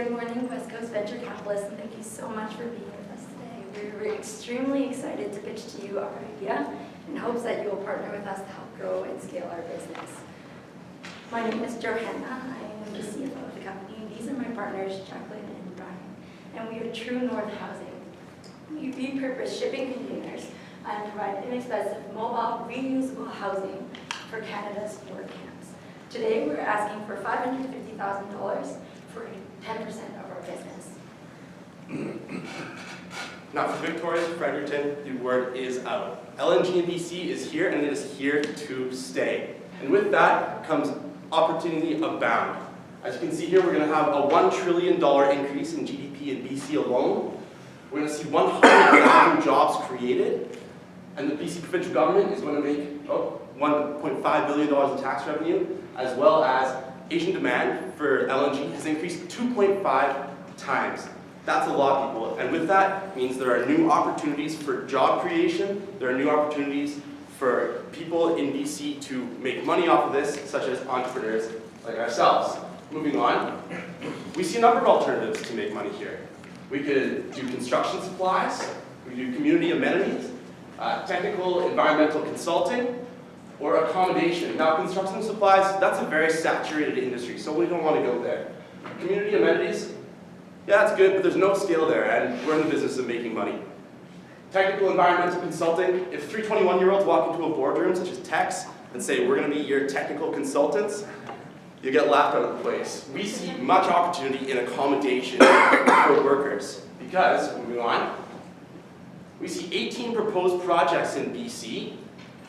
Good morning, West Coast Venture Capitalists, and thank you so much for being with us today. We're extremely excited to pitch to you our idea in hopes that you will partner with us to help grow and scale our business. My name is Johanna. I am the CFO of the company, and these are my partners, Jacqueline and Brian. And we are True North Housing. We repurpose shipping containers and provide inexpensive, mobile, reusable housing for Canada's work camps. Today, we're asking for $550,000 for 10% of our business. Now for Victoria's Fredericton, the word is out. LNG in BC is here, and it is here to stay. And with that comes opportunity abound. As you can see here, we're going to have a $1 trillion increase in GDP in BC alone. We're going to see 100,000 jobs created, and the BC provincial government is going to make $1.5 billion in tax revenue, as well as Asian demand for LNG has increased 2.5 times. That's a lot, people. And with that means there are new opportunities for job creation. There are new opportunities for people in BC to make money off of this, such as entrepreneurs like ourselves. Moving on, we see a number of alternatives to make money here. We could do construction supplies, we could do community amenities, technical environmental consulting, or accommodation. Now, construction supplies, that's a very saturated industry, so we don't want to go there. Community amenities, yeah, that's good, but there's no scale there, and we're in the business of making money. Technical environmental consulting, if 321-year-olds walk into a boardroom, such as techs, and say, we're going to be your technical consultants, you get laughed out of the place. We see much opportunity in accommodation for workers, because, moving on, we see 18 proposed projects in BC,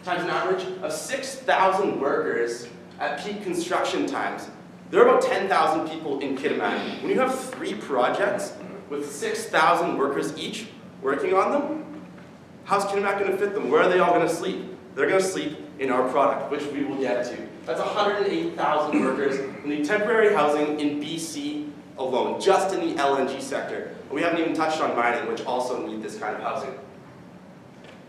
times an average of 6,000 workers at peak construction times. There are about 10,000 people in Kitimat. When you have 3 projects with 6,000 workers each working on them, how's Kitimat going to fit them? Where are they all going to sleep? They're going to sleep in our product, which we will get to. That's 108,000 workers in the temporary housing in BC alone, just in the LNG sector. And we haven't even touched on mining, which also need this kind of housing.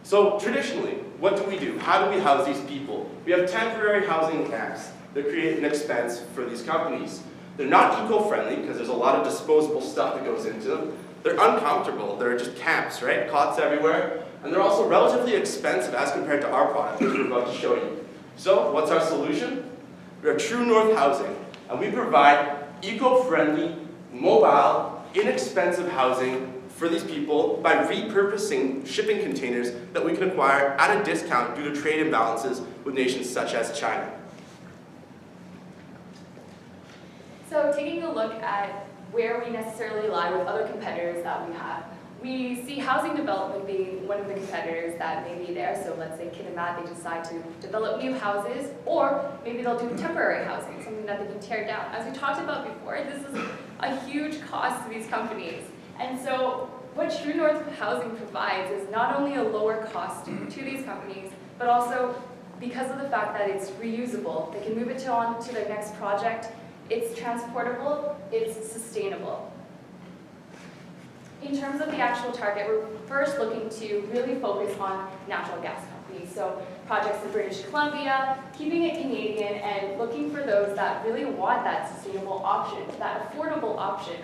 So traditionally, what do we do? How do we house these people? We have temporary housing camps that create an expense for these companies. They're not eco-friendly because there's a lot of disposable stuff that goes into them. They're uncomfortable. They're just camps, right? Cots everywhere. And they're also relatively expensive as compared to our product, which we're about to show you. So what's our solution? We're True North Housing, and we provide eco-friendly, mobile, inexpensive housing for these people by repurposing shipping containers that we can acquire at a discount due to trade imbalances with nations such as China. So taking a look at where we necessarily lie with other competitors that we have, we see housing development being one of the competitors that may be there. So let's say Kitimat, they decide to develop new houses, or maybe they'll do temporary housing, something that they can tear down. As we talked about before, this is a huge cost to these companies. And so what True North Housing provides is not only a lower cost to these companies, but also because of the fact that it's reusable, they can move it on to their next project, it's transportable, it's sustainable. In terms of the actual target, we're first looking to really focus on natural gas companies. So projects in British Columbia, keeping it Canadian, and looking for those that really want that sustainable option, that affordable option.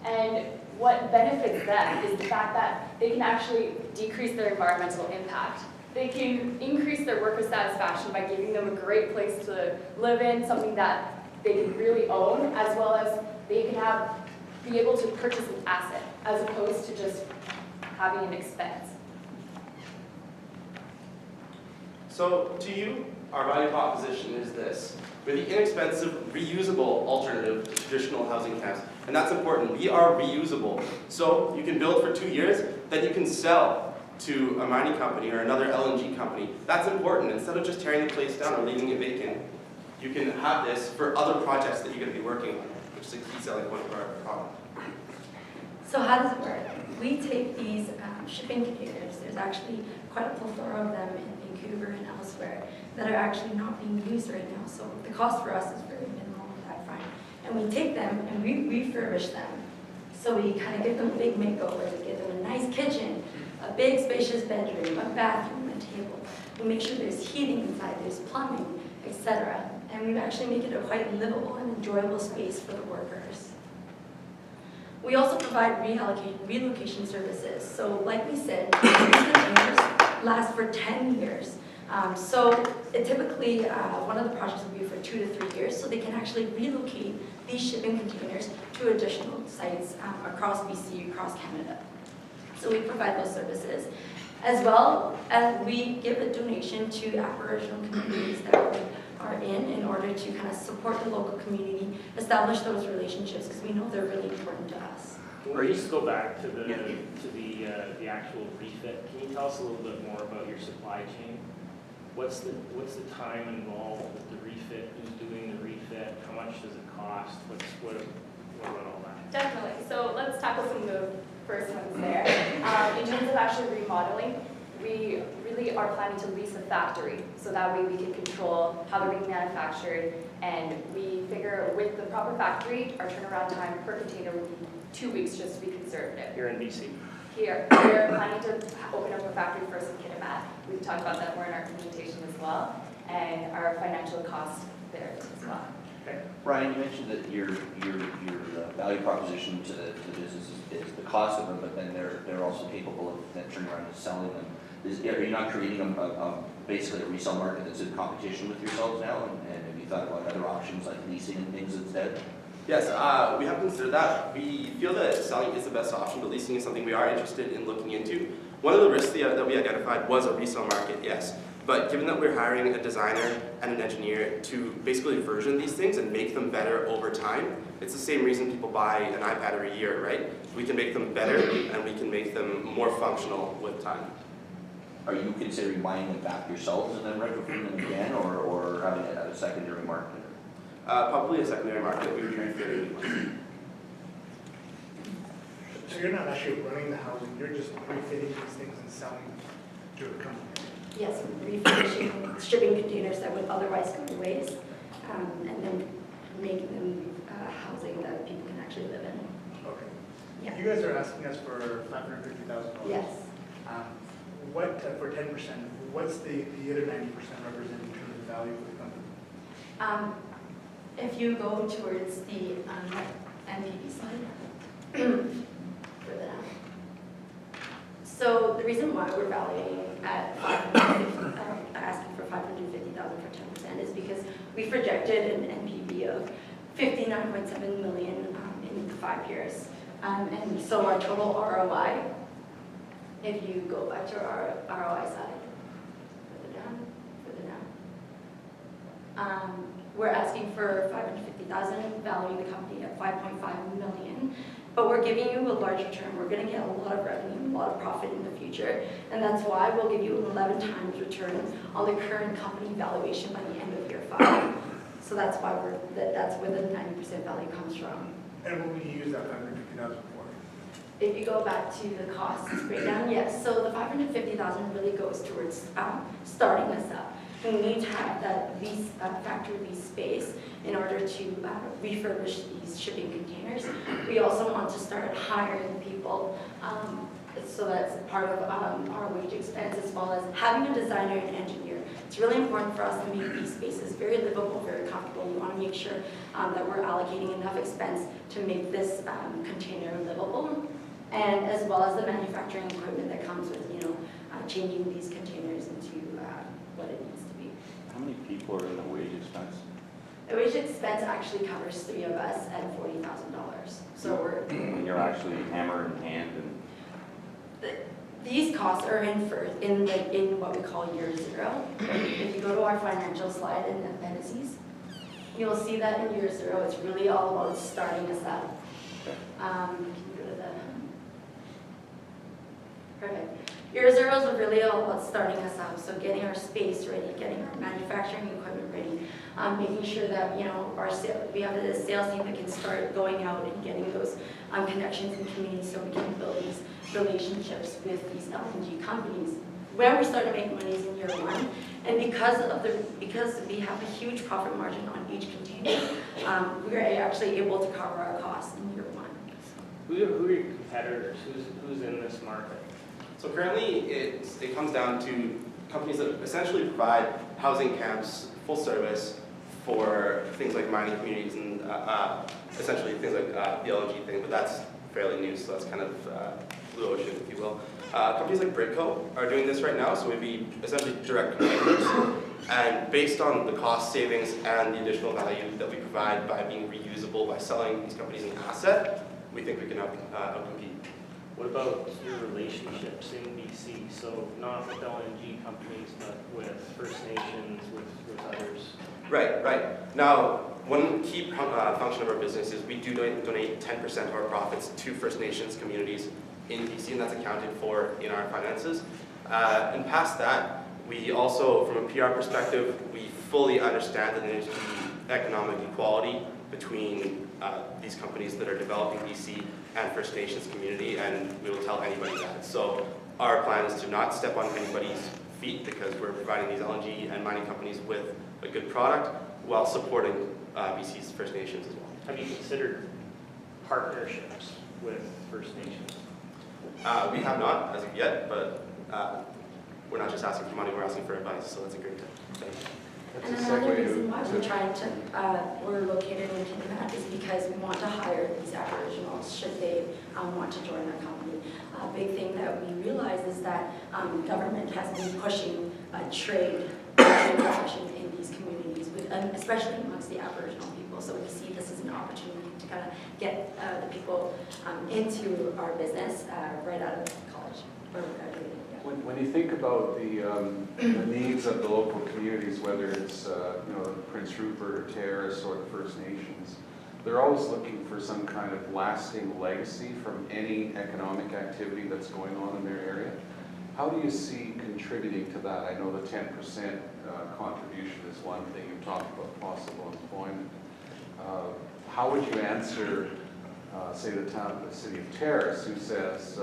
And what benefits them is the fact that they can actually decrease their environmental impact. They can increase their worker satisfaction by giving them a great place to live in, something that they can really own, as well as they can be able to purchase an asset, as opposed to just having an expense. So to you, our value proposition is this. We're the inexpensive, reusable alternative to traditional housing camps. And that's important. We are reusable. So you can build for 2 years, then you can sell to a mining company or another LNG company. That's important. Instead of just tearing the place down or leaving it vacant, you can have this for other projects that you're going to be working on, which is a key selling point of our product. So how does it work? We take these shipping containers. There's actually quite a plethora of them in Vancouver and elsewhere that are actually not being used right now. So the cost for us is very minimal on that front. And we take them and we refurbish them. So we kind of give them a big makeover. We give them a nice kitchen, a big spacious bedroom, a bathroom, a table. We make sure there's heating inside, there's plumbing, etc. And we actually make it a quite livable and enjoyable space for the workers. We also provide relocation services. So like we said, these containers last for 10 years. Typically, one of the projects will be for 2 to 3 years, so they can actually relocate these shipping containers to additional sites across BC, across Canada. So we provide those services. As well as we give a donation to Aboriginal communities that we are in order to kind of support the local community, establish those relationships, because we know they're really important to us. Can we just go back to the actual refit? Can you tell us a little bit more about your supply chain? What's the time involved with the refit? Who's doing the refit? How much does it cost? What about all that? Definitely. So let's tackle some of the first ones there. In terms of actually remodeling, we really are planning to lease a factory, so that way we can control how they're being manufactured, and we figure with the proper factory, our turnaround time per container would be 2 weeks, just to be conservative. Here in BC? Here, we're planning to open up a factory first in Kitimat. We've talked about that more in our presentation as well, and our financial cost there as well. Okay. Brian, you mentioned that your value proposition to the business is the cost of them, but then they're also capable of then turning around and selling them. Are you not creating basically a resale market that's in competition with yourselves now? And have you thought about other options like leasing and things instead? Yes, we have considered that. We feel that selling is the best option, but leasing is something we are interested in looking into. One of the risks that we identified was a resale market, yes. But given that we're hiring a designer and an engineer to basically version these things and make them better over time, it's the same reason people buy an iPad every year, right? We can make them better and we can make them more functional with time. Are you considering buying them back yourselves and then retrofitting them again, or having a secondary market? Probably a secondary market we would be refitting. So you're not actually running the housing, you're just refitting these things and selling them to a company? Yes, refurbishing shipping containers that would otherwise go to waste, and then making them housing that people can actually live in. Okay. Yeah. You guys are asking us for $550,000. Yes. What, for 10%, what's the other 90% represent in terms of value for the company? If you go towards the NPV slide, further down. So the reason why we're valuing at asking for $550,000 for 10% is because we projected an NPV of $59.7 million in 5 years. And so our total ROI, if you go back to our ROI side, further down, we're asking for $550,000, valuing the company at $5.5 million. But we're giving you a larger term. We're going to get a lot of revenue, a lot of profit in the future, and that's why we'll give you an 11 times return on the current company valuation by the end of year 5. So that's why that's where the 90% value comes from. And what will you use that $550,000 for? If you go back to the costs breakdown, yes. So the $550,000 really goes towards starting us up. We need to have that factory lease space in order to refurbish these shipping containers. We also want to start hiring people, so that's part of our wage expense, as well as having a designer and engineer. It's really important for us to make these spaces very livable, very comfortable. We want to make sure that we're allocating enough expense to make this container livable, and as well as the manufacturing equipment that comes with, changing these containers into what it needs to be. How many people are in the wage expense? The wage expense actually covers 3 of us at $40,000. So we're You're actually hammer in hand and... these costs are in what we call year 0. If you go to our financial slide in the appendices, you'll see that in year 0, it's really all about starting us up. Can you go to the... Perfect. Year 0 is really all about starting us up, so getting our space ready, getting our manufacturing equipment ready, making sure that we have a sales team that can start going out and getting those connections in the community, so we can build these relationships with these LNG companies. Where we start to make money is in year 1, and because we have a huge profit margin on each container, we're actually able to cover our costs in year 1. Who are your competitors? Who's in this market? So currently, it comes down to companies that essentially provide housing camps, full service, for things like mining communities and essentially things like the LNG thing, but that's fairly new, so that's kind of blue ocean, if you will. Companies like Britco are doing this right now, so we'd be essentially direct competitors. And based on the cost savings and the additional value that we provide by being reusable, by selling these companies an asset, we think we can outcompete. What about your relationships in BC? So not with LNG companies, but with First Nations, with others? Right. Now, one key function of our business is we do donate 10% of our profits to First Nations communities in BC, and that's accounted for in our finances. And past that, we also, from a PR perspective, we fully understand that there needs to be economic equality between these companies that are developing BC and First Nations community, and we will tell anybody that. So our plan is to not step on anybody's feet because we're providing these LNG and mining companies with a good product while supporting BC's First Nations as well. Have you considered partnerships with First Nations? We have not as of yet, but we're not just asking for money, we're asking for advice, so that's a great thing. And another reason why we're located in Kitimat is because we want to hire these Aboriginals should they want to join our company. A big thing that we realize is that government has been pushing trade transaction in these communities, especially amongst the Aboriginal people. So we see this as an opportunity to kind of get the people into our business right out of college or graduating. When you think about the needs of the local communities, whether it's Prince Rupert or Terrace or the First Nations, they're always looking for some kind of lasting legacy from any economic activity that's going on in their area. How do you see contributing to that? I know the 10% contribution is one thing. You talked about possible employment. How would you answer, say, the city of Terrace, who says,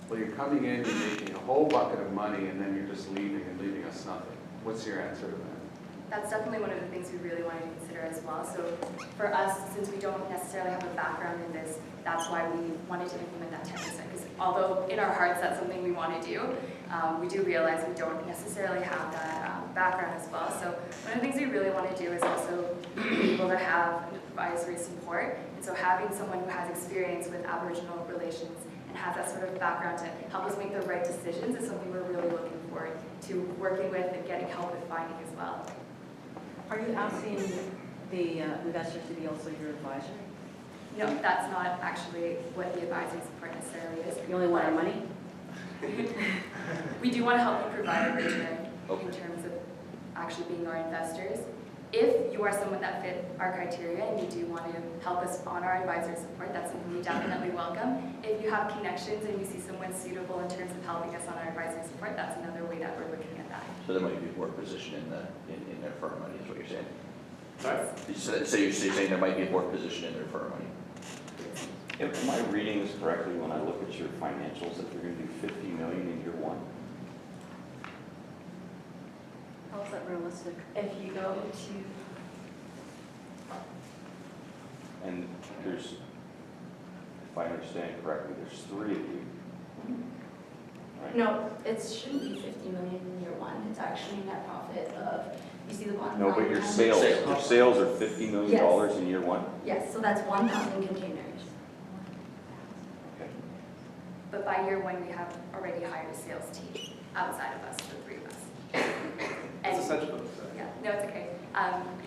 well, you're coming in, you're making a whole bucket of money, and then you're just leaving and leaving us nothing. What's your answer to that? That's definitely one of the things we really wanted to consider as well. So for us, since we don't necessarily have a background in this, that's why we wanted to implement that 10%. Because although in our hearts that's something we want to do, we do realize we don't necessarily have that background as well. So one of the things we really want to do is also be able to have advisory support. And so having someone who has experience with Aboriginal relations and has that sort of background to help us make the right decisions is something we're really looking forward to working with and getting help with finding as well. Are you asking the investors to be also your advisor? No, that's not actually what the advisory support necessarily is. You only want our money? We do want to help you provide a return in terms of actually being our investors. If you are someone that fit our criteria and you do want to help us on our advisory support, that's something we definitely welcome. If you have connections and you see someone suitable in terms of helping us on our advisory support, that's another way that we're looking at that. So there might be more position in their firm money, is what you're saying? Sorry? So you're saying there might be more position in their firm money? Am I reading this correctly when I look at your financials that you're going to do 50 million in year one? How is that realistic? If you go to, And there's, if I understand correctly, there's 3 of you. Right? no, it shouldn't be 50 million in year one. It's actually net profit of, you see the bottom No, line? but your sales are $50 million in year one? Yes, so that's 1,000 containers. Okay. But by year one, we have already hired a sales team outside of us, the 3 of us. It's essential. Yeah, no, it's okay.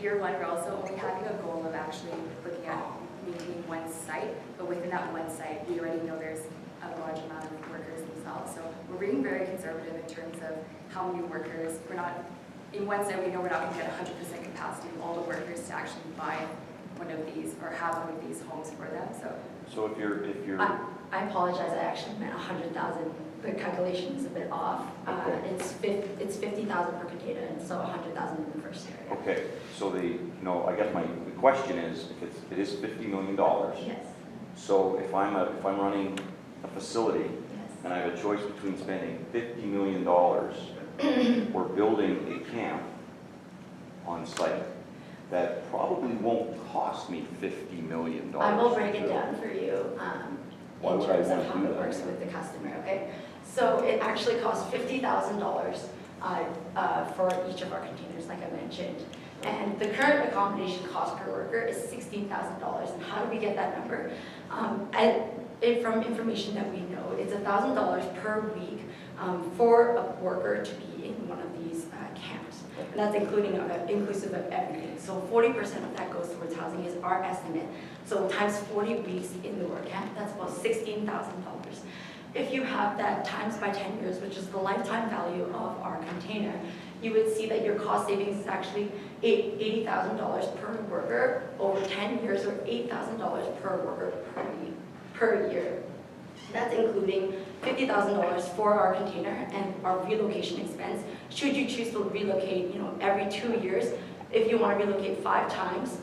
Year one, we're also only having a goal of actually looking at maintaining one site, but within that one site, we already know there's a large amount of workers themselves. So we're being very conservative in terms of how many workers. We're not, in one site, we know we're not going to get 100% capacity of all the workers to actually buy one of these or have one of these homes for them. So if you're I apologize, I actually meant 100,000. The calculation is a bit off. Okay. It's 50,000 per container, and so 100,000 in the first area. okay, so I guess the question is, if it is $50 million, Yes, so if I'm running a facility yes. and I have a choice between spending $50 million or building a camp on site, that probably won't cost me $50 million. I will break it down for you Why in would I terms of want to how do it that? works with the customer, okay? So it actually costs $50,000 for each of our containers, like I mentioned. And the current accommodation cost per worker is $16,000. And how do we get that number? from information that we know, it's $1,000 per week for a worker to be in one of these camps. And that's inclusive of everything. So 40% of that goes towards housing is our estimate. So times 40 weeks in the work camp, that's about $16,000. If you have that times by 10 years, which is the lifetime value of our container, you would see that your cost savings is actually $80,000 per worker over 10 years, or $8,000 per worker per year. That's including $50,000 for our container and our relocation expense. Should you choose to relocate, every 2 years, if you want to relocate 5 times,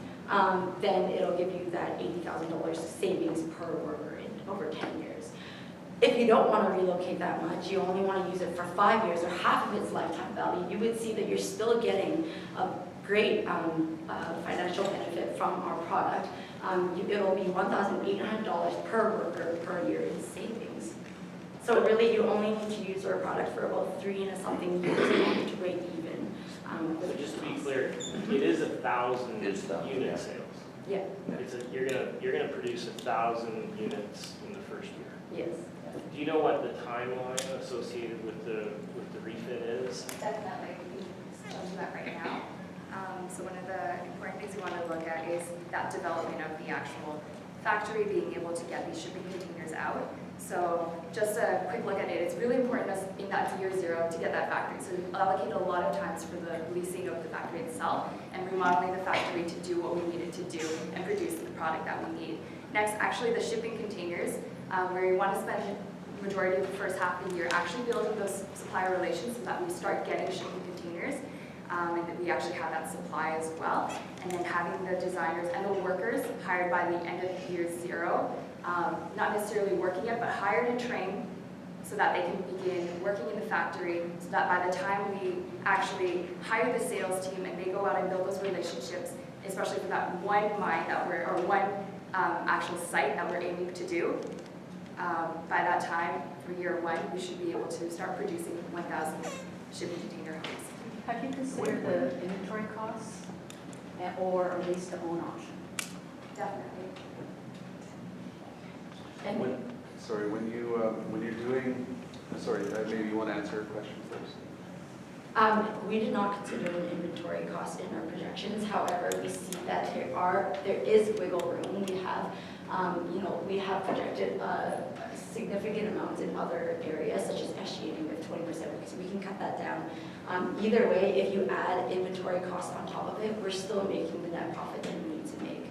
then it'll give you that $80,000 savings per worker in over 10 years. If you don't want to relocate that much, you only want to use it for 5 years or half of its lifetime value, you would see that you're still getting a great financial benefit from our product. It'll be $1,800 per worker per year in savings. So really, you only need to use our product for about 3 and something years in order to break even. So just to be clear, it is 1,000 It is 1,000, unit yeah. sales. Yeah. You're gonna produce 1,000 units in the first year. Yes. Do you know what the timeline associated with the refit is? Definitely, we can jump to that right now. So one of the important things we want to look at is that development of the actual factory, being able to get these shipping containers out. So just a quick look at it, it's really important us in that year 0 to get that factory. So we've allocated a lot of times for the leasing of the factory itself and remodeling the factory to do what we needed to do and produce the product that we need. Next, actually the shipping containers, where we want to spend the majority of the first half of the year actually building those supplier relations so that we start getting shipping containers. And that we actually have that supply as well. And then having the designers and the workers hired by the end of year 0, not necessarily working yet, but hired and trained so that they can begin working in the factory, so that by the time we actually hire the sales team and they go out and build those relationships, especially for that one mine or one actual site that we're aiming to do, by that time, for year 1, we should be able to start producing 1,000 shipping container homes. Have you considered the inventory costs or a lease-to-own option? Definitely. And When you're doing, maybe you want to answer a question first. we did not consider an inventory cost in our projections. However, we see that there is wiggle room. We have projected significant amounts in other areas, such as SG&A with 20%, because we can cut that down. Either way, if you add inventory cost on top of it, we're still making the net profit that we need to make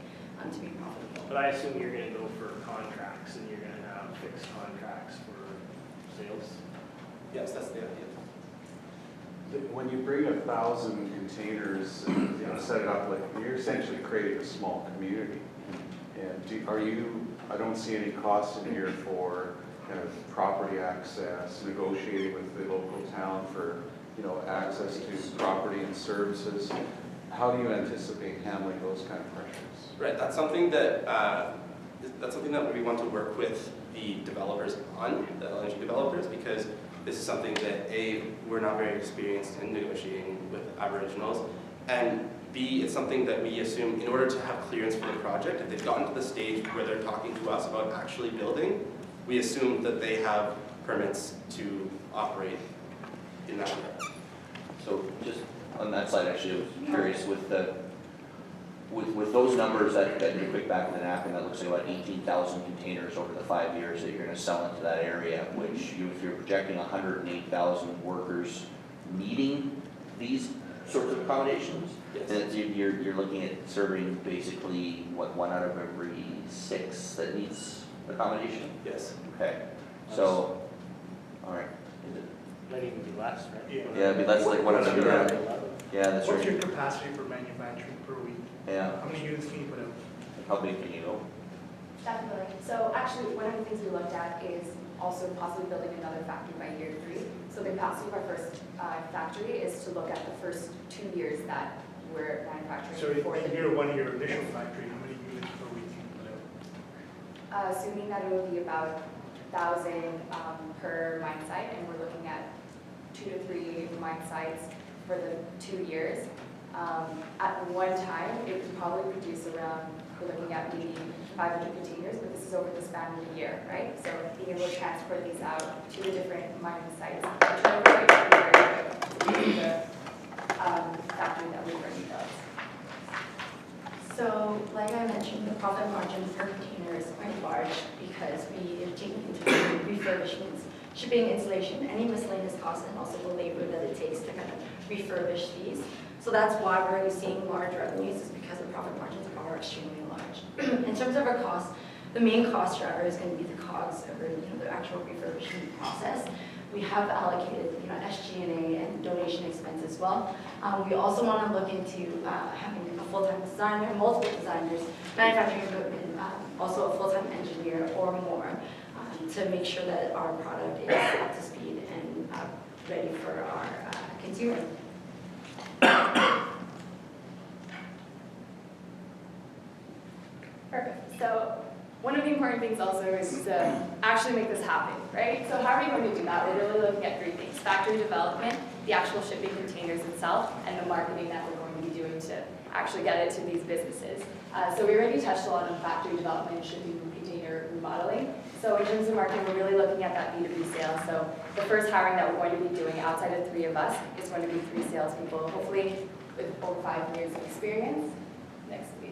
to be profitable. But I assume you're gonna go for contracts and you're gonna have fixed contracts for sales? Yes, that's the idea. When you bring 1,000 containers and set it up, you're essentially creating a small community. And I don't see any cost in here for kind of property access, negotiating with the local town for, access to property and services. How do you anticipate handling those kind of pressures? Right, that's something that we want to work with the developers on, the LNG developers, because this is something that we're not very experienced in negotiating with Aboriginals, and B, it's something that we assume in order to have clearance for the project, if they've gotten to the stage where they're talking to us about actually building, we assume that they have permits to operate in that way. So just on that side, actually, I was curious with those numbers that you quick back with the napkin, that looks like about 18,000 containers over the 5 years that you're going to sell into that area, which if you're projecting 108,000 workers needing these sorts of accommodations, Yes. and you're looking at serving basically, 1 out of every 6 that needs accommodation? Yes. Okay, so, all right. Might even be less, right? Yeah, it'd be less like 1 out of, yeah, that's What's right. your capacity for manufacturing per week? Yeah, How many units can you put out? how big can you go? Definitely. So actually, one of the things we looked at is also possibly building another factory by year 3. So the capacity of our first factory is to look at the first 2 years that we're manufacturing. So for in the year 1 of your initial factory, how many units per week can you put out? assuming that it would be about 1,000 per mine site, and we're looking at 2 to 3 mine sites for the 2 years. At one time, it could probably produce around we're looking at maybe 500 containers, but this is over the span of a year, right? So being able to transport these out to the different mining sites, which are very quick to the factory that we're bringing those. So, like I mentioned, the profit margin per container is quite large because we have taken into account refurbishments, shipping, installation, any miscellaneous costs, and also the labor that it takes to kind of refurbish these. So that's why we're seeing large revenues, is because the profit margins are extremely large. In terms of our costs, the main cost driver is going to be the COGS over the actual refurbishment process. We have allocated SG&A and donation expense as well. We also want to look into having a full-time designer, multiple designers, manufacturing equipment, also a full-time engineer or more, to make sure that our product is up to speed and ready for our consumers. Perfect. So one of the important things also is to actually make this happen, right? So how are we going to do that? We're really looking at three things: factory development, the actual shipping containers itself, and the marketing that we're going to be doing to actually get it to these businesses. So we already touched a lot on factory development and shipping container remodeling. So in terms of marketing, we're really looking at that B2B sale. So the first hiring that we're going to be doing outside of 3 of us is going to be 3 salespeople, hopefully with over 5 years of experience. Next, please.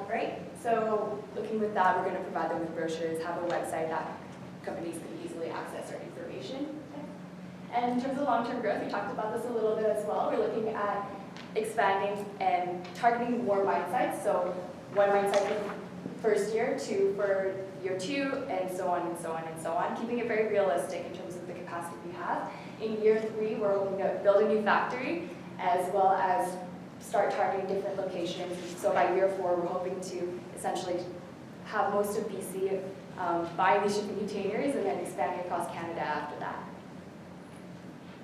Right, so looking with that, we're going to provide them with brochures, have a website that companies can easily access our information. And in terms of long-term growth, we talked about this a little bit as well. We're looking at expanding and targeting more mine sites. So 1 mine site for the first year, 2 for year 2, and so on and so on and so on, keeping it very realistic in terms of the capacity we have. In year 3, we're looking to build a new factory, as well as start targeting different locations. So by year 4, we're hoping to essentially have most of BC buying these shipping containers and then expanding across Canada after that.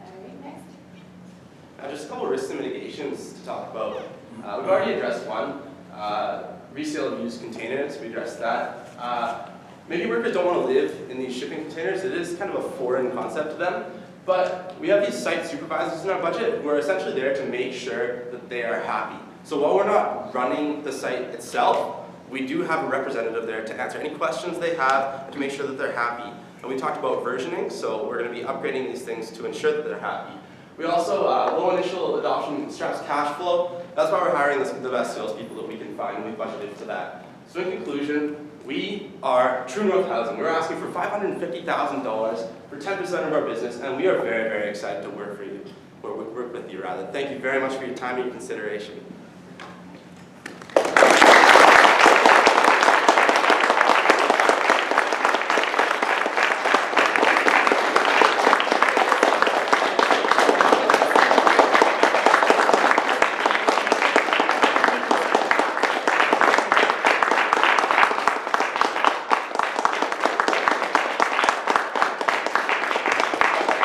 All right, next. Just a couple of risks and mitigations to talk about. We've already addressed one, resale of used containers. We addressed that. Maybe workers don't want to live in these shipping containers. It is kind of a foreign concept to them. But we have these site supervisors in our budget who are essentially there to make sure that they are happy. So while we're not running the site itself, we do have a representative there to answer any questions they have and to make sure that they're happy. And we talked about versioning, so we're going to be upgrading these things to ensure that they're happy. We also, low initial adoption straps cash flow. That's why we're hiring the best salespeople that we can find, and we budgeted for that. So in conclusion, we are True North Housing. We're asking for $550,000 for 10% of our business, and we are very, very excited to work with you rather. Thank you very much for your time and your consideration.